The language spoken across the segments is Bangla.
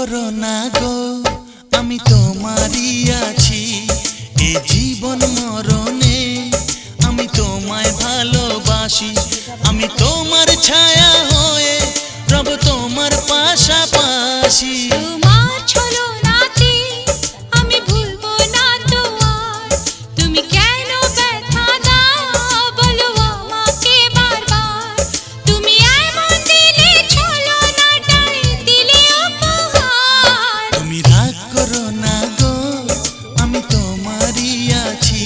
করো না গো, আমি তোমারই আছি। এ জীবন মরণে আমি তোমায় ভালোবাসি। আমি তোমার ছায়া হয়ে রব তোমার পাশাপাশি। তোমার ছলনাতে আমি ভুলবো না তো আর। তুমি কেন ব্যথা দাও বলো আমাকে বারবার। তুমি এমন দিলে ছলনাটাই দিলে উপহার। তুমি রাগ করো না গো, আমি তোমারই আছি।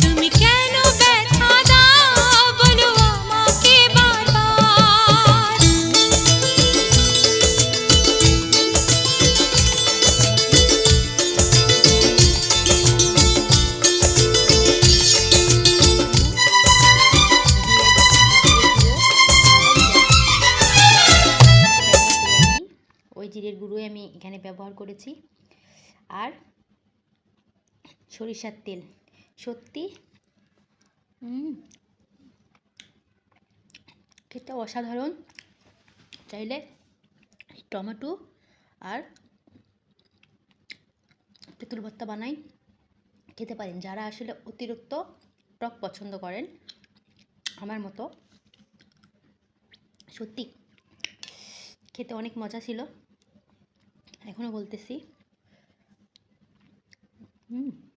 তুমি কেন ব্যথা দাও বলো আমাকে বারবার। ওই জিরের গুঁড়োই আমি এখানে ব্যবহার করেছি, আর সরিষার তেল। সত্যি খেতে অসাধারণ। চাইলে টমেটো আর তেঁতুল ভর্তা বানাই খেতে পারেন, যারা আসলে অতিরিক্ত টক পছন্দ করেন আমার মতো। সত্যি খেতে অনেক মজা ছিল, এখনও বলতেছি।